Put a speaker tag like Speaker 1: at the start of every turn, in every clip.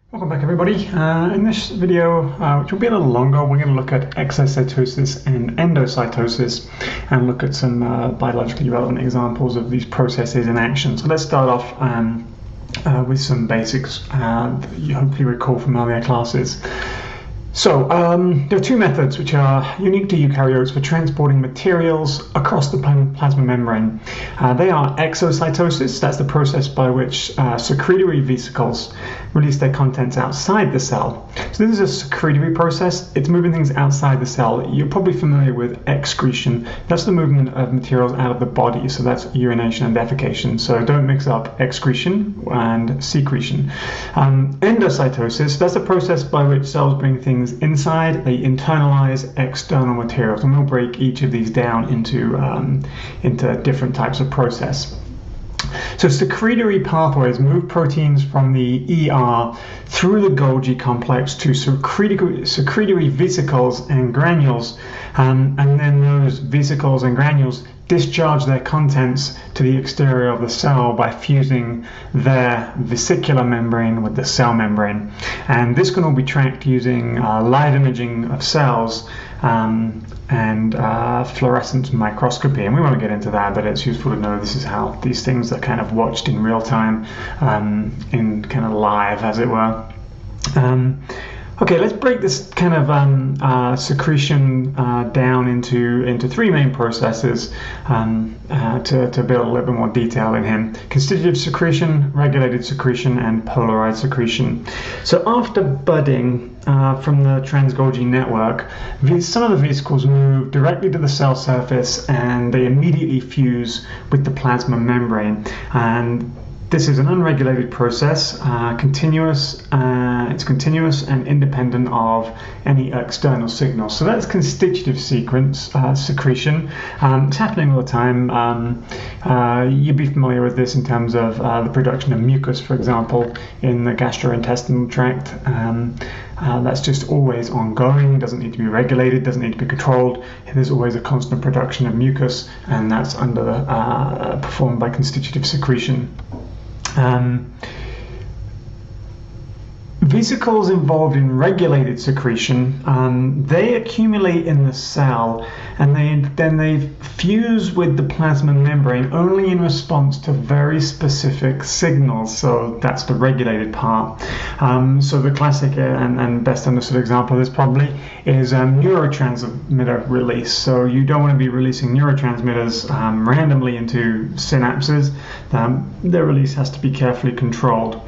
Speaker 1: Welcome back everybody. In this video, which will be a little longer, we're going to look at exocytosis and endocytosis and look at some biologically relevant examples of these processes in action. So let's start off with some basics that you hopefully recall from earlier classes. So there are two methods which are unique to eukaryotes for transporting materials across the plasma membrane. They are exocytosis, that's the process by which secretory vesicles release their contents outside the cell. So this is a secretory process, it's moving things outside the cell. You're probably familiar with excretion, that's the movement of materials out of the body, so that's urination and defecation. So don't mix up excretion and secretion. Endocytosis, that's the process by which cells bring things inside, they internalize external materials, and we'll break each of these down into different types of process. So secretory pathways move proteins from the ER through the Golgi complex to secretory vesicles and granules, and then those vesicles and granules discharge their contents to the exterior of the cell by fusing their vesicular membrane with the cell membrane. And this can all be tracked using live imaging of cells and fluorescence microscopy, and we won't get into that, but it's useful to know this is how these things are kind of watched in real time, in kind of live, as it were. Okay, let's break this kind of secretion down into three main processes to build a little bit more detail in him. Constitutive secretion, regulated secretion, and polarized secretion. So after budding from the trans-Golgi network, some of the vesicles move directly to the cell surface and they immediately fuse with the plasma membrane. And this is an unregulated process, it's continuous and independent of any external signals. So that's constitutive secretion. It's happening all the time. You'd be familiar with this in terms of the production of mucus, for example, in the gastrointestinal tract. That's just always ongoing, doesn't need to be regulated, doesn't need to be controlled. There's always a constant production of mucus, and that's performed by constitutive secretion. Vesicles involved in regulated secretion, they accumulate in the cell and then they fuse with the plasma membrane only in response to very specific signals. So that's the regulated part. So the classic and best understood example of this probably is neurotransmitter release. So you don't want to be releasing neurotransmitters randomly into synapses. Their release has to be carefully controlled.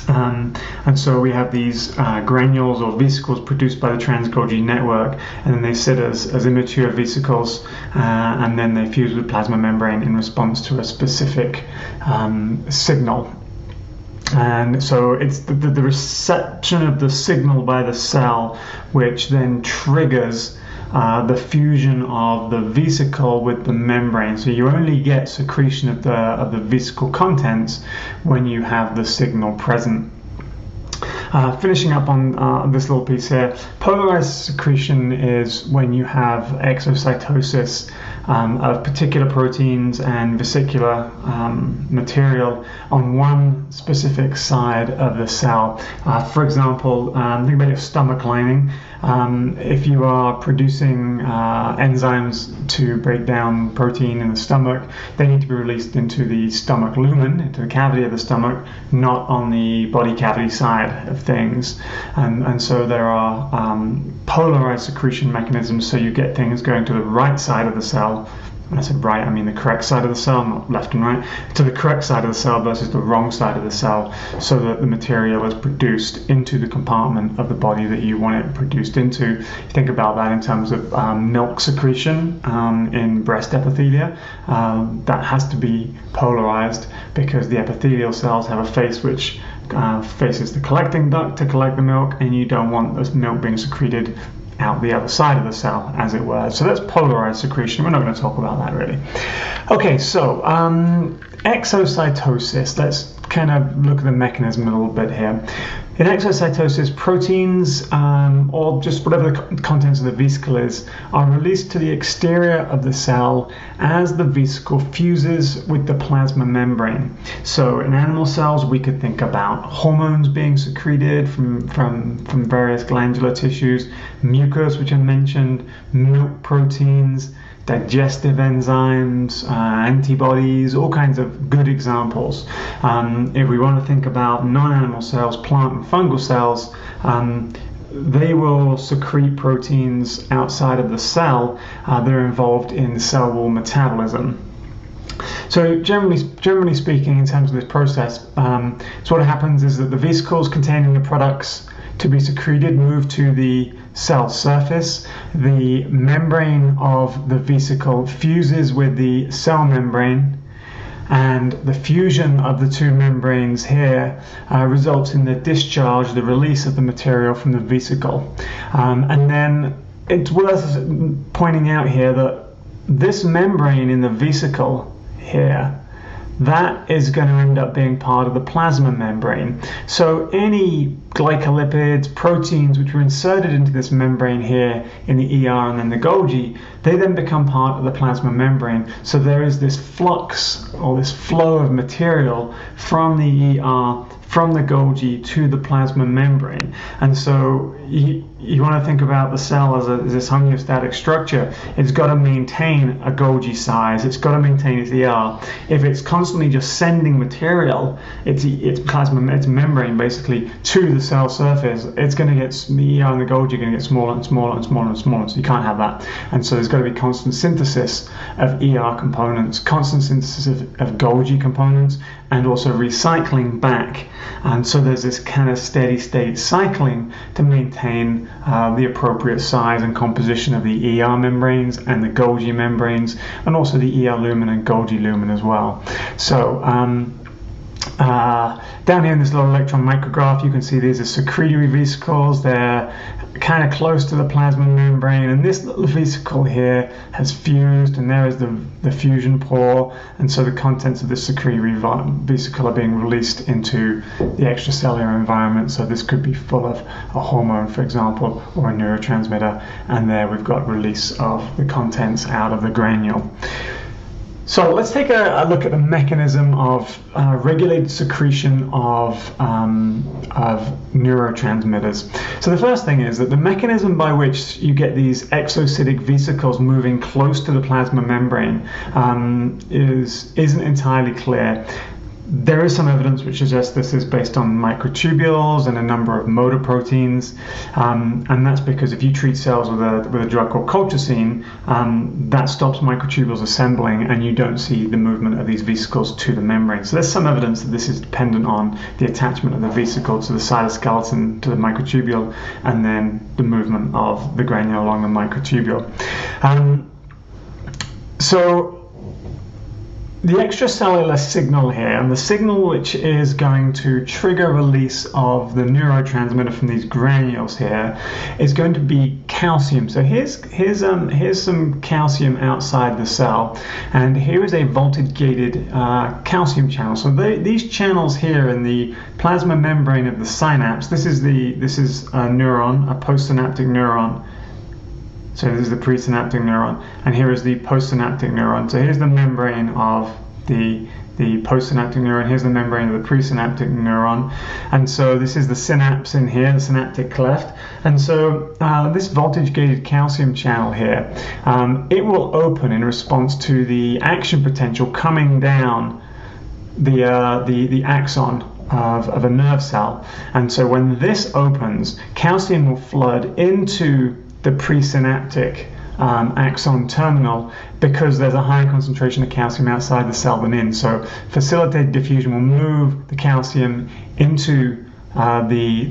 Speaker 1: And so we have these granules or vesicles produced by the trans-Golgi network, and then they sit as immature vesicles, and then they fuse with plasma membrane in response to a specific signal. And so it's the reception of the signal by the cell which then triggers the fusion of the vesicle with the membrane. So you only get secretion of the vesicle contents when you have the signal present. Finishing up on this little piece here, polarized secretion is when you have exocytosis of particular proteins and vesicular material on one specific side of the cell. For example, think about your stomach lining. If you are producing enzymes to break down protein in the stomach, they need to be released into the stomach lumen, into the cavity of the stomach, not on the body cavity side of things. And so there are polarized secretion mechanisms, so you get things going to the right side of the cell. When I said right, I mean the correct side of the cell, not left and right, to the correct side of the cell versus the wrong side of the cell, so that the material is produced into the compartment of the body that you want it produced into. You think about that in terms of milk secretion in breast epithelia. That has to be polarized because the epithelial cells have a face which faces the collecting duct to collect the milk, and you don't want this milk being secreted out the other side of the cell, as it were. So that's polarized secretion. We're not going to talk about that really. Okay, so exocytosis, let's kind of look at the mechanism a little bit here. In exocytosis, proteins or just whatever the contents of the vesicle is are released to the exterior of the cell as the vesicle fuses with the plasma membrane. So in animal cells, we could think about hormones being secreted from various glandular tissues, mucus, which I mentioned, milk proteins, digestive enzymes, antibodies, all kinds of good examples. If we want to think about non-animal cells, plant and fungal cells, they will secrete proteins outside of the cell that are involved in cell wall metabolism. So generally speaking, in terms of this process, so what happens is that the vesicles containing the products to be secreted move to the cell surface. The membrane of the vesicle fuses with the cell membrane, and the fusion of the two membranes here results in the discharge, the release of the material from the vesicle. And then it's worth pointing out here that this membrane in the vesicle here, that is going to end up being part of the plasma membrane. So any glycolipids, proteins which were inserted into this membrane here in the ER and then the Golgi, they then become part of the plasma membrane. So there is this flux or this flow of material from the ER, from the Golgi to the plasma membrane. And so you want to think about the cell as this homeostatic structure. It's got to maintain a Golgi size. It's got to maintain its ER. If it's constantly just sending material, its membrane basically, to the cell surface, it's going to get, the ER and the Golgi are going to get smaller and smaller and smaller and smaller. So you can't have that. And so there's got to be constant synthesis of ER components, constant synthesis of Golgi components, and also recycling back. And so there's this kind of steady state cycling to maintain the appropriate size and composition of the ER membranes and the Golgi membranes, and also the ER lumen and Golgi lumen as well. So down here in this little electron micrograph, you can see these are secretory vesicles. They're kind of close to the plasma membrane, and this little vesicle here has fused, and there is the fusion pore, and so the contents of this secretory vesicle are being released into the extracellular environment. So this could be full of a hormone, for example, or a neurotransmitter, and there we've got release of the contents out of the granule. So let's take a look at the mechanism of regulated secretion of neurotransmitters. So the first thing is that the mechanism by which you get these exocytic vesicles moving close to the plasma membrane isn't entirely clear. There is some evidence which suggests this is based on microtubules and a number of motor proteins, and that's because if you treat cells with a drug called colchicine, that stops microtubules assembling, and you don't see the movement of these vesicles to the membrane. So there's some evidence that this is dependent on the attachment of the vesicle to the cytoskeleton, to the microtubule, and then the movement of the granule along the microtubule. So the extracellular signal here, and the signal which is going to trigger release of the neurotransmitter from these granules here, is going to be calcium. So here's some calcium outside the cell, and here is a voltage-gated calcium channel. So these channels here in the plasma membrane of the synapse, this is a neuron, a postsynaptic neuron. So this is the presynaptic neuron, and here is the postsynaptic neuron. So here's the membrane of the postsynaptic neuron, here's the membrane of the presynaptic neuron, and so this is the synapse in here, the synaptic cleft. And so this voltage-gated calcium channel here, it will open in response to the action potential coming down the axon of a nerve cell. And so when this opens, calcium will flood into the presynaptic axon terminal, because there's a higher concentration of calcium outside the cell than in. So facilitated diffusion will move the calcium into the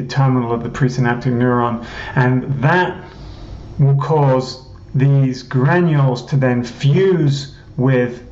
Speaker 1: terminal of the presynaptic neuron, and that will cause these granules to then fuse with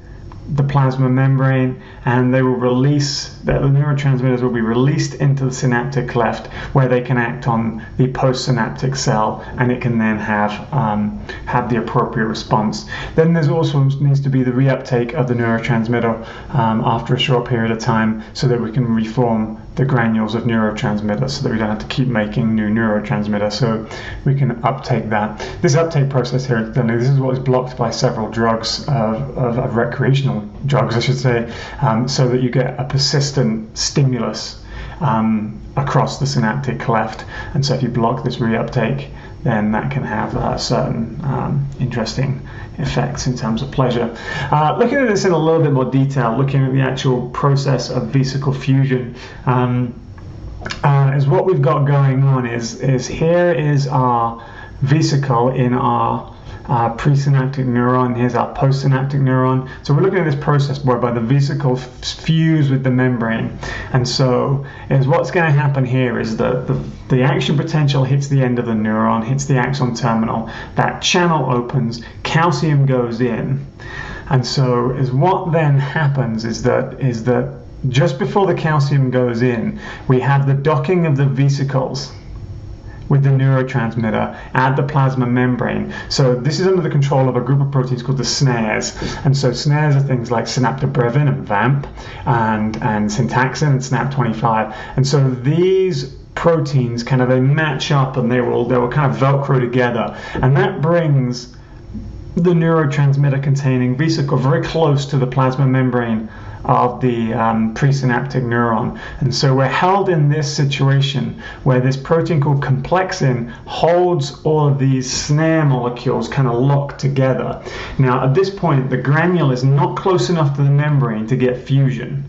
Speaker 1: the plasma membrane, and they will release, the neurotransmitters will be released into the synaptic cleft, where they can act on the postsynaptic cell, and it can then have the appropriate response. Then there's also needs to be the reuptake of the neurotransmitter after a short period of time, so that we can reform the granules of neurotransmitters, so that we don't have to keep making new neurotransmitters, so we can uptake that. This uptake process here, this is what is blocked by several drugs, of recreational drugs, I should say, so that you get a persistent stimulus across the synaptic cleft. And so if you block this reuptake, then that can have certain interesting effects in terms of pleasure. Looking at this in a little bit more detail, looking at the actual process of vesicle fusion, is what we've got going on is here is our vesicle in our presynaptic neuron. Here's our postsynaptic neuron. So we're looking at this process whereby the vesicles fuse with the membrane. And so what's going to happen here is that the action potential hits the end of the neuron, hits the axon terminal. That channel opens, calcium goes in. And so what then happens is that just before the calcium goes in, we have the docking of the vesicles with the neurotransmitter at the plasma membrane. So this is under the control of a group of proteins called the snares. And so snares are things like synaptobrevin and VAMP and syntaxin and SNAP25. And so these proteins they match up, and they will kind of Velcro together. And that brings the neurotransmitter containing vesicle very close to the plasma membrane of the presynaptic neuron. And so we're held in this situation where this protein called complexin holds all of these snare molecules kind of locked together. Now at this point, the granule is not close enough to the membrane to get fusion.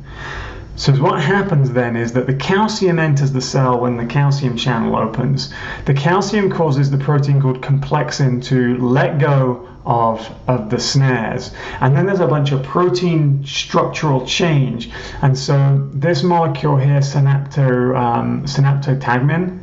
Speaker 1: So what happens then is that the calcium enters the cell when the calcium channel opens. The calcium causes the protein called complexin to let go of the snares, and then there's a bunch of protein structural change. And so this molecule here, synaptotagmin,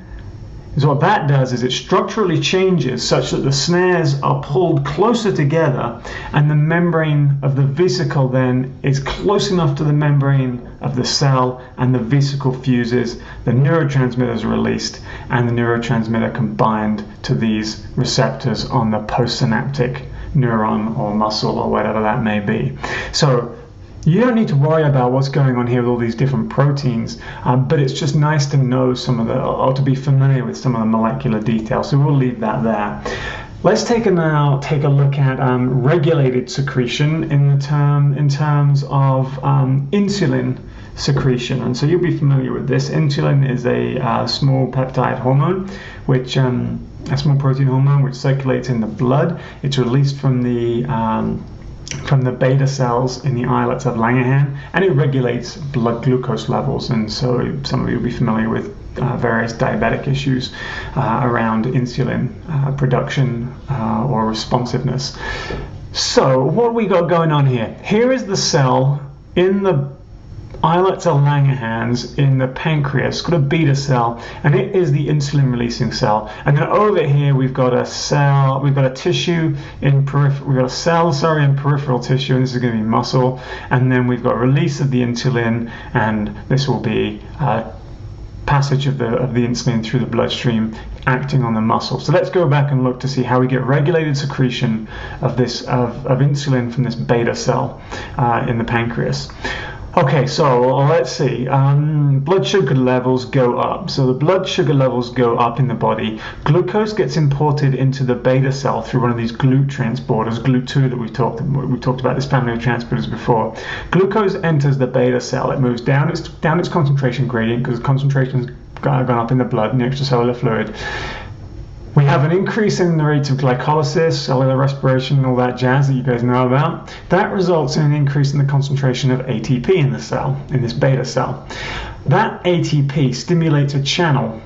Speaker 1: is what that does is it structurally changes such that the snares are pulled closer together, and the membrane of the vesicle then is close enough to the membrane of the cell, and the vesicle fuses, the neurotransmitter is released, and the neurotransmitter can bind to these receptors on the postsynaptic neuron or muscle or whatever that may be. So you don't need to worry about what's going on here with all these different proteins, but it's just nice to know some of or to be familiar with some of the molecular details. So we'll leave that there. Let's take a look at regulated secretion in terms of insulin secretion. And so you'll be familiar with this. Insulin is a small peptide hormone, which a small protein hormone which circulates in the blood. It's released from the beta cells in the islets of Langerhans, and it regulates blood glucose levels. And so some of you will be familiar with various diabetic issues around insulin production or responsiveness. So what we got going on here? Here is the cell in the islets of Langerhans in the pancreas, called a beta cell, and it is the insulin releasing cell. And then over here we've got a cell, we've got a tissue in peripheral tissue, and this is going to be muscle. And then we've got release of the insulin, and this will be passage of the insulin through the bloodstream, acting on the muscle. So let's go back and look to see how we get regulated secretion of insulin from this beta cell in the pancreas. Okay, so let's see. Blood sugar levels go up. So the blood sugar levels go up in the body. Glucose gets imported into the beta cell through one of these GLUT transporters, GLUT2 that we talked about this family of transporters before. Glucose enters the beta cell. It moves down its concentration gradient because the concentration's gone up in the blood and the extracellular fluid. We have an increase in the rates of glycolysis, cellular respiration, and all that jazz that you guys know about. That results in an increase in the concentration of ATP in the cell, in this beta cell. That ATP stimulates a channel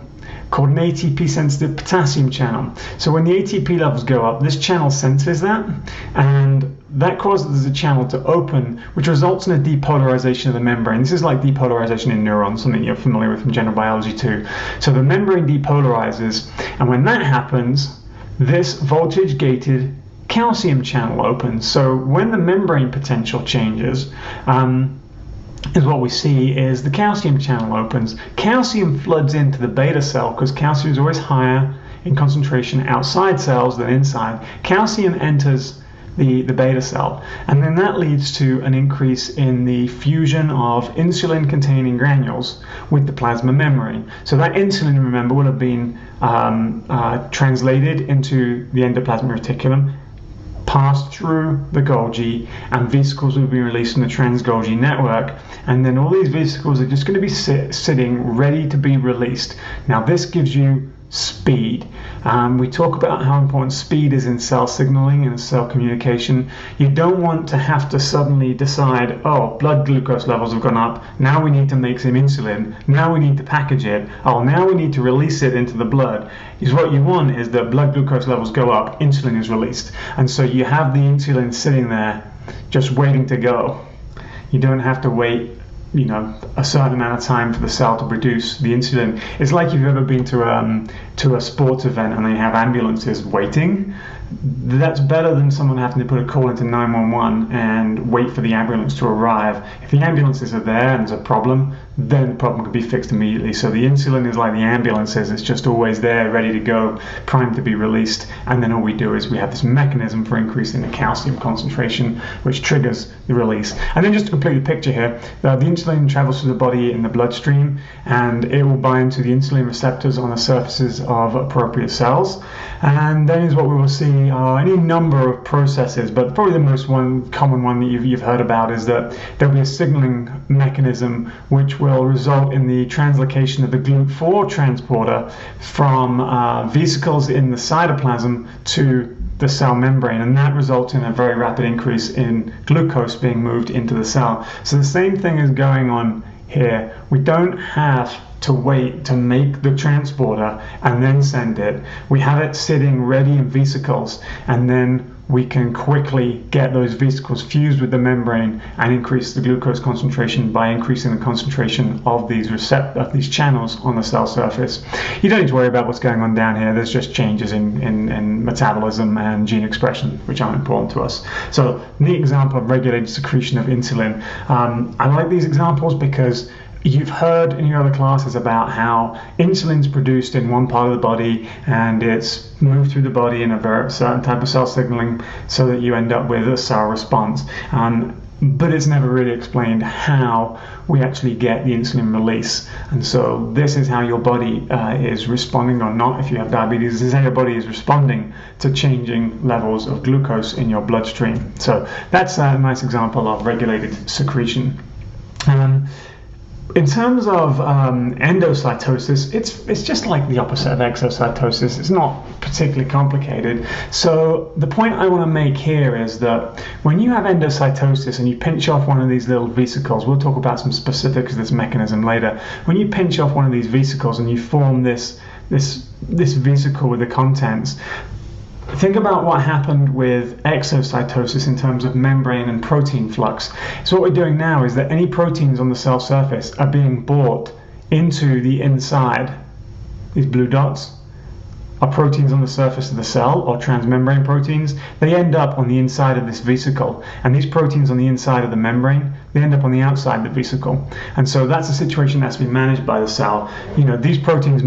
Speaker 1: called an ATP-sensitive potassium channel. So when the ATP levels go up, this channel senses that, and that causes the channel to open, which results in a depolarization of the membrane. This is like depolarization in neurons, something you're familiar with from general biology too. So the membrane depolarizes, and when that happens, this voltage-gated calcium channel opens. So when the membrane potential changes, is what we see is the calcium channel opens. Calcium floods into the beta cell because calcium is always higher in concentration outside cells than inside. Calcium enters the beta cell, and then that leads to an increase in the fusion of insulin containing granules with the plasma membrane. So that insulin, remember, will have been translated into the endoplasmic reticulum, passed through the Golgi, and vesicles will be released from the trans-Golgi network, and then all these vesicles are just going to be sitting ready to be released. Now this gives you speed. We talk about how important speed is in cell signaling and cell communication. You don't want to have to suddenly decide, oh, blood glucose levels have gone up, now we need to make some insulin, now we need to package it, oh, now we need to release it into the blood. Is what you want is that blood glucose levels go up, insulin is released, and so you have the insulin sitting there just waiting to go. You don't have to wait a certain amount of time for the cell to produce the insulin. It's like if you've ever been to a sports event and they have ambulances waiting. That's better than someone having to put a call into 911 and wait for the ambulance to arrive. If the ambulances are there and there's a problem, then the problem can be fixed immediately. So the insulin is like the ambulances, it's just always there, ready to go, primed to be released, and then all we do is we have this mechanism for increasing the calcium concentration, which triggers the release. And then just to complete the picture here, the insulin travels through the body in the bloodstream, and it will bind to the insulin receptors on the surfaces of appropriate cells. And then is what we will see any number of processes, but probably the most common one that you've heard about is that there'll be a signaling mechanism which will result in the translocation of the GLUT4 transporter from vesicles in the cytoplasm to the cell membrane, and that results in a very rapid increase in glucose being moved into the cell. So the same thing is going on here. We don't have to wait to make the transporter and then send it. We have it sitting ready in vesicles, and then we can quickly get those vesicles fused with the membrane and increase the glucose concentration by increasing the concentration of these channels on the cell surface. You don't need to worry about what's going on down here. There's just changes in metabolism and gene expression, which aren't important to us. So, neat example of regulated secretion of insulin. I like these examples because you've heard in your other classes about how insulin's produced in one part of the body and it's moved through the body in a very certain type of cell signaling so that you end up with a cell response. But it's never really explained how we actually get the insulin release. And so this is how your body is responding, or not if you have diabetes, this is how your body is responding to changing levels of glucose in your bloodstream. So that's a nice example of regulated secretion. In terms of endocytosis, it's just like the opposite of exocytosis. It's not particularly complicated. So the point I want to make here is that when you have endocytosis and you pinch off one of these little vesicles, we'll talk about some specifics of this mechanism later. When you pinch off one of these vesicles and you form this vesicle with the contents, think about what happened with exocytosis in terms of membrane and protein flux. So what we're doing now is that any proteins on the cell surface are being brought into the inside. These blue dots are proteins on the surface of the cell, or transmembrane proteins. They end up on the inside of this vesicle, and these proteins on the inside of the membrane, they end up on the outside of the vesicle. And so that's a situation that's been managed by the cell. These proteins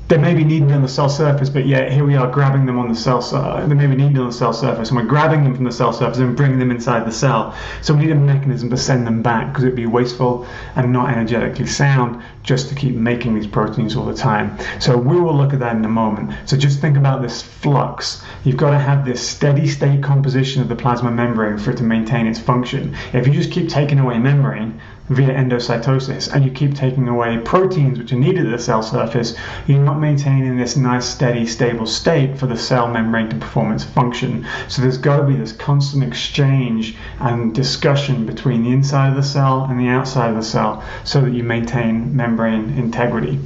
Speaker 1: they may be needed on the cell surface, but yet here we are grabbing them on the cell surface. They may be needed on the cell surface, and we're grabbing them from the cell surface and bringing them inside the cell. So we need a mechanism to send them back, because it would be wasteful and not energetically sound just to keep making these proteins all the time. So we will look at that in a moment. So just think about this flux. You've got to have this steady state composition of the plasma membrane for it to maintain its function. If you just keep taking away membrane via endocytosis, and you keep taking away proteins which are needed at the cell surface, you're not maintaining this nice, steady, stable state for the cell membrane to perform its function. So there's got to be this constant exchange and discussion between the inside of the cell and the outside of the cell so that you maintain membrane integrity.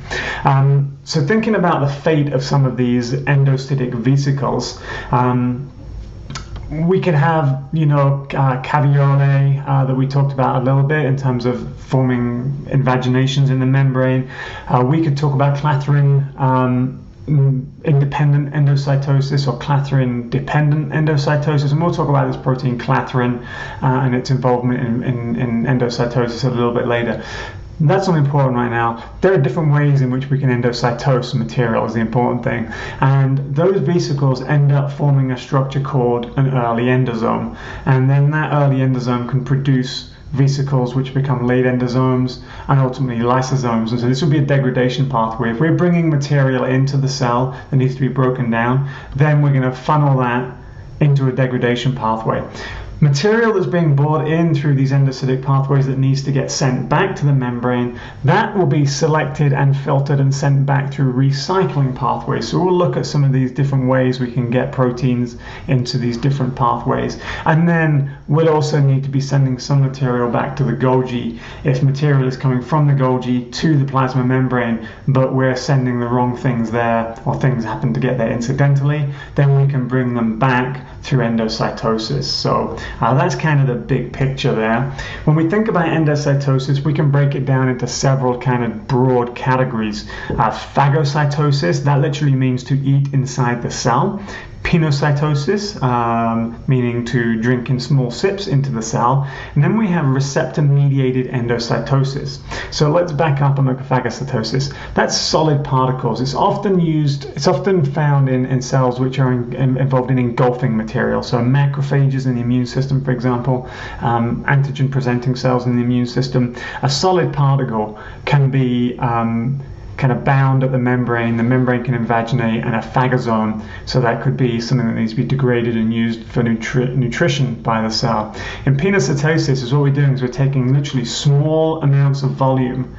Speaker 1: So thinking about the fate of some of these endocytic vesicles, we could have, caveolae that we talked about a little bit in terms of forming invaginations in the membrane. We could talk about clathrin independent endocytosis or clathrin-dependent endocytosis, and we'll talk about this protein clathrin and its involvement in endocytosis a little bit later. That's not important right now. There are different ways in which we can endocytose material is the important thing. And those vesicles end up forming a structure called an early endosome. And then that early endosome can produce vesicles which become late endosomes and ultimately lysosomes. And so this will be a degradation pathway. If we're bringing material into the cell that needs to be broken down, then we're going to funnel that into a degradation pathway. Material that's being brought in through these endocytic pathways that needs to get sent back to the membrane, that will be selected and filtered and sent back through recycling pathways. So we'll look at some of these different ways we can get proteins into these different pathways. And then we'll also need to be sending some material back to the Golgi. If material is coming from the Golgi to the plasma membrane, but we're sending the wrong things there, or things happen to get there incidentally, then we can bring them back through endocytosis. So that's kind of the big picture there. When we think about endocytosis, we can break it down into several kind of broad categories. Phagocytosis, that literally means to eat inside the cell. Penocytosis, meaning to drink in small sips into the cell. And then we have receptor-mediated endocytosis. So let's back up and look at phagocytosis. That's solid particles. It's often found in cells which are involved in engulfing material. So macrophages in the immune system, for example, antigen-presenting cells in the immune system. A solid particle can be kind of bound at the membrane can invaginate, and a phagosome, so that could be something that needs to be degraded and used for nutrition by the cell. In penocytosis, is what we're doing is we're taking literally small amounts of volume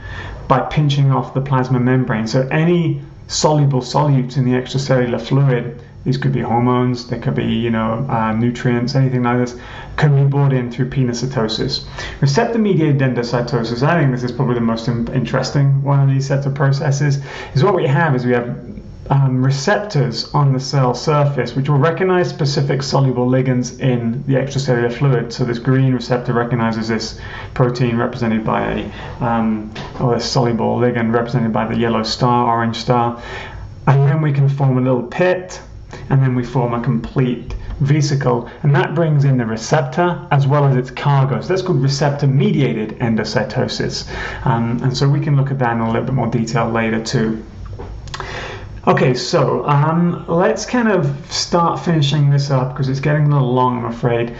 Speaker 1: by pinching off the plasma membrane. So any soluble solutes in the extracellular fluid, these could be hormones, they could be nutrients, anything like this, can be brought in through penocytosis. Receptor-mediated endocytosis, I think this is probably the most interesting one of these sets of processes, is what we have receptors on the cell surface which will recognize specific soluble ligands in the extracellular fluid. So this green receptor recognizes this protein represented by or a soluble ligand represented by the yellow star, orange star, and then we can form a little pit, and then we form a complete vesicle, and that brings in the receptor as well as its cargo. So that's called receptor-mediated endocytosis, and so we can look at that in a little bit more detail later too. Okay, so let's kind of start finishing this up because it's getting a little long, I'm afraid,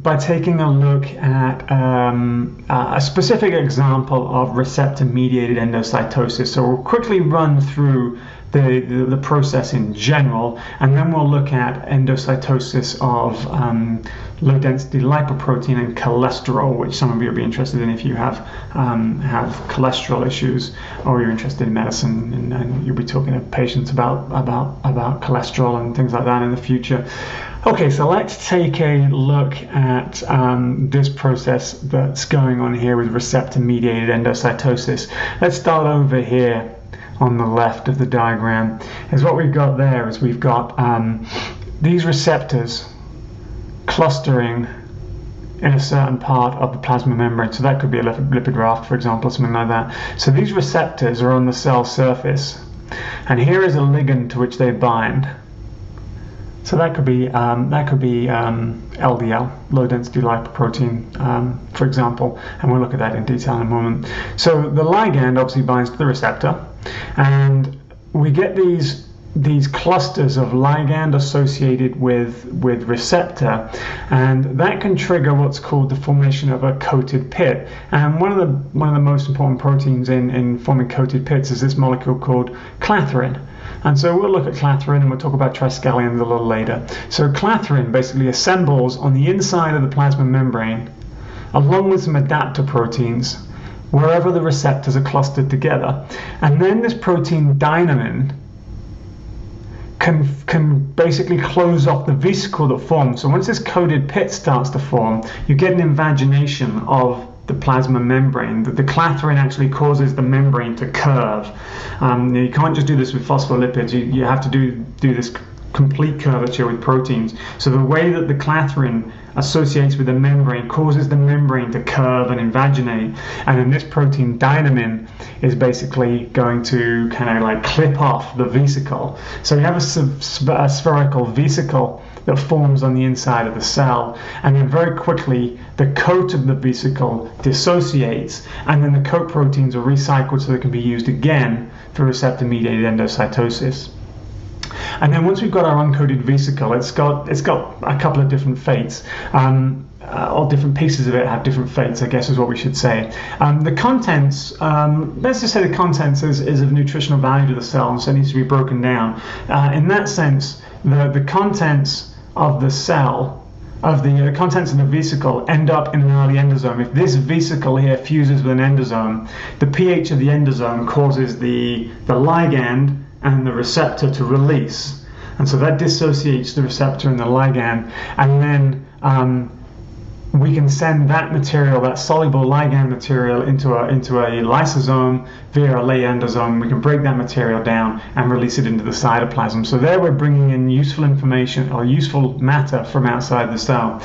Speaker 1: by taking a look at a specific example of receptor-mediated endocytosis. So we'll quickly run through the process in general, and then we'll look at endocytosis of low-density lipoprotein and cholesterol, which some of you will be interested in if you have cholesterol issues, or you're interested in medicine, and you'll be talking to patients about cholesterol and things like that in the future. Okay, so let's take a look at this process that's going on here with receptor-mediated endocytosis. Let's start over here on the left of the diagram. Is what we've got there is we've got these receptors clustering in a certain part of the plasma membrane. So that could be a lipid raft, for example, something like that. So these receptors are on the cell surface, and here is a ligand to which they bind. So that could be LDL, low-density lipoprotein, for example, and we'll look at that in detail in a moment. So the ligand obviously binds to the receptor, and we get these clusters of ligand associated with receptor, and that can trigger what's called the formation of a coated pit. And one of the most important proteins in forming coated pits is this molecule called clathrin. And so we'll look at clathrin, and we'll talk about triskelions a little later. So clathrin basically assembles on the inside of the plasma membrane, along with some adapter proteins, wherever the receptors are clustered together. And then this protein dynamin can basically close off the vesicle that forms. So once this coated pit starts to form, you get an invagination of the plasma membrane. The clathrin actually causes the membrane to curve. You can't just do this with phospholipids. You have to do this complete curvature with proteins. So the way that the clathrin associates with the membrane causes the membrane to curve and invaginate, and then this protein dynamin is basically going to kind of like clip off the vesicle. So you have a spherical vesicle that forms on the inside of the cell, and then very quickly the coat of the vesicle dissociates, and then the coat proteins are recycled so they can be used again for receptor-mediated endocytosis. And then once we've got our uncoated vesicle, it's got a couple of different fates. All different pieces of it have different fates, I guess is what we should say. The contents, let's just say the contents is of nutritional value to the cell, and so it needs to be broken down. In that sense, the contents of the cell, the contents of the vesicle end up in an early endosome. If this vesicle here fuses with an endosome, the pH of the endosome causes the ligand and the receptor to release, and so that dissociates the receptor and the ligand, and then we can send that material, that soluble ligand material, into a lysosome via a late endosome. We can break that material down and release it into the cytoplasm. So there we're bringing in useful information or useful matter from outside the cell.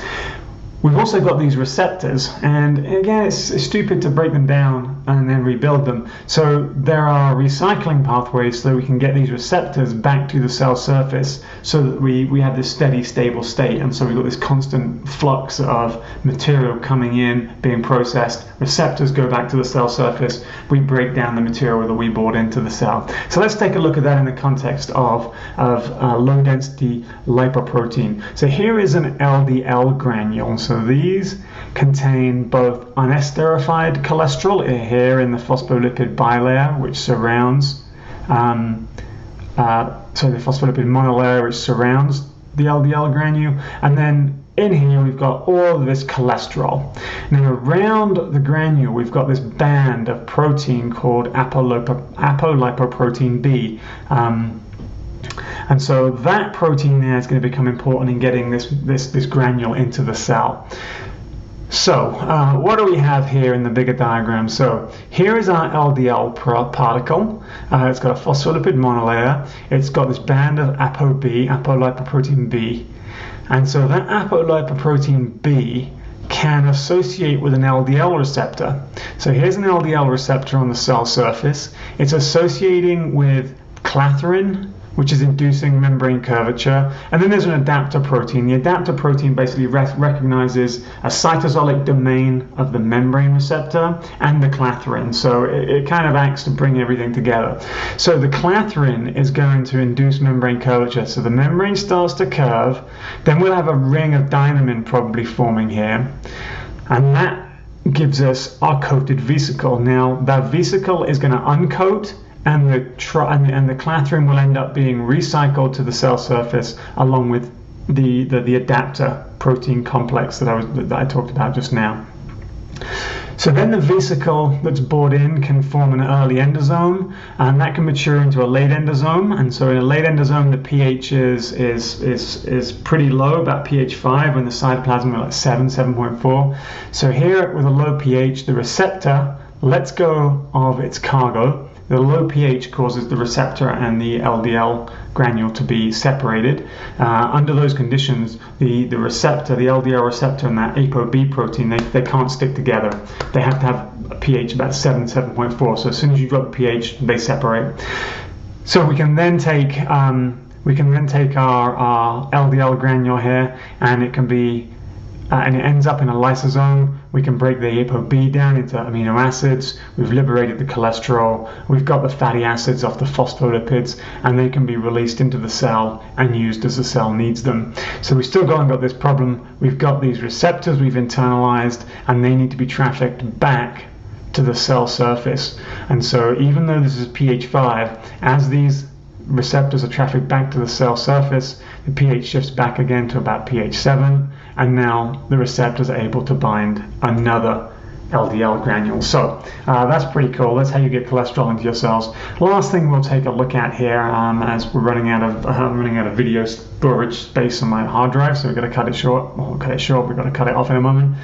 Speaker 1: We've also got these receptors, and again, it's stupid to break them down and then rebuild them. So there are recycling pathways so that we can get these receptors back to the cell surface so that we have this steady, stable state. And so we've got this constant flux of material coming in, being processed. Receptors go back to the cell surface. We break down the material that we brought into the cell. So let's take a look at that in the context of low-density lipoprotein. So here is an LDL granule. So these contain both unesterified cholesterol here in the phospholipid bilayer, which surrounds, the phospholipid monolayer, which surrounds the LDL granule, and then in here we've got all of this cholesterol. Now around the granule we've got this band of protein called apolipoprotein B. And so that protein there is going to become important in getting this granule into the cell. So what do we have here in the bigger diagram? So here is our LDL particle. It's got a phospholipid monolayer. It's got this band of apolipoprotein B. And so that apolipoprotein B can associate with an LDL receptor. So here's an LDL receptor on the cell surface. It's associating with clathrin, which is inducing membrane curvature, and then there's an adapter protein. The adapter protein basically recognizes a cytosolic domain of the membrane receptor and the clathrin, so it kind of acts to bring everything together. So the clathrin is going to induce membrane curvature, so the membrane starts to curve, then we'll have a ring of dynamin probably forming here, and that gives us our coated vesicle. Now that vesicle is going to uncoat, and the clathrin will end up being recycled to the cell surface along with the adapter protein complex that I talked about just now. So then the vesicle that's brought in can form an early endosome, and that can mature into a late endosome. And so in a late endosome, the pH is pretty low, about pH 5, when the cytoplasm is like 7.4. So here with a low pH, the receptor lets go of its cargo. The low pH causes the receptor and the LDL granule to be separated. Under those conditions, the receptor, the LDL receptor and that ApoB protein, they can't stick together. They have to have a pH about 7.4. So as soon as you drop the pH, they separate. So we can then take our LDL granule here, and it can be and it ends up in a lysosome. We can break the ApoB down into amino acids. We've liberated the cholesterol. We've got the fatty acids off the phospholipids, and they can be released into the cell and used as the cell needs them. So we still got this problem. We've got these receptors we've internalized, and they need to be trafficked back to the cell surface. And so even though this is pH 5, as these receptors are trafficked back to the cell surface, the pH shifts back again to about pH 7, and now the receptors are able to bind another LDL granule. So that's pretty cool. That's how you get cholesterol into your cells. Last thing we'll take a look at here, as we're running out of video storage space on my hard drive, so we've got to cut it short. We'll cut it short. We've got to cut it off in a moment.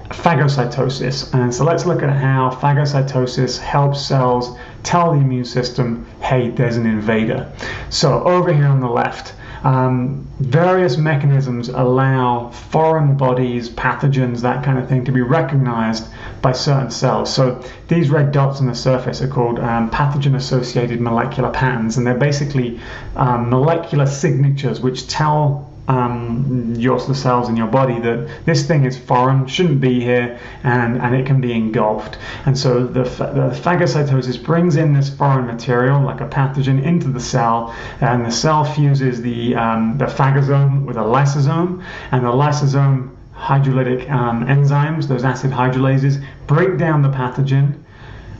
Speaker 1: Phagocytosis. And so let's look at how phagocytosis helps cells tell the immune system, hey, there's an invader. So over here on the left, various mechanisms allow foreign bodies, pathogens, that kind of thing, to be recognized by certain cells. So these red dots on the surface are called pathogen-associated molecular patterns, and they're basically molecular signatures which tell the cells in your body that this thing is foreign, shouldn't be here, and it can be engulfed. And so the phagocytosis brings in this foreign material, like a pathogen, into the cell, and the cell fuses the phagosome with a lysosome, and the lysosome hydrolytic enzymes, those acid hydrolases, break down the pathogen.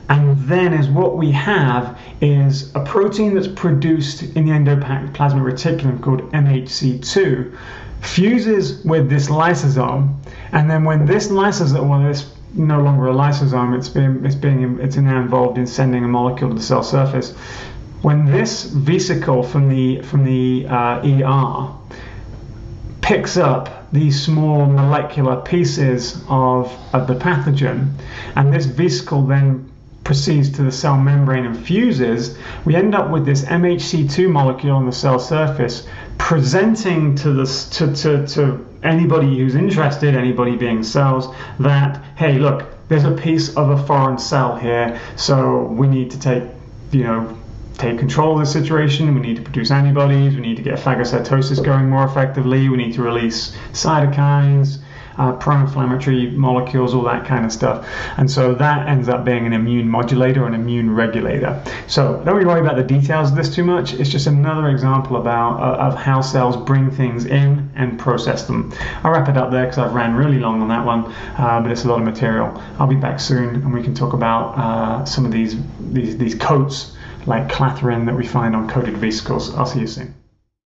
Speaker 1: And then what we have is a protein that's produced in the endoplasmic reticulum called MHC2, fuses with this lysosome, and then when this lysosome, well, it's no longer a lysosome, it's now involved in sending a molecule to the cell surface. When this vesicle from the ER picks up these small molecular pieces of the pathogen, and this vesicle then proceeds to the cell membrane and fuses, we end up with this MHC2 molecule on the cell surface, presenting to anybody who's interested, anybody being cells, that, hey, look, there's a piece of a foreign cell here, so we need to take control of the situation, we need to produce antibodies, we need to get phagocytosis going more effectively, we need to release cytokines, pro-inflammatory molecules, all that kind of stuff. And so that ends up being an immune modulator, an immune regulator. So don't worry about the details of this too much. It's just another example of how cells bring things in and process them. I'll wrap it up there because I've ran really long on that one, but it's a lot of material. I'll be back soon and we can talk about some of these coats like clathrin that we find on coated vesicles. I'll see you soon.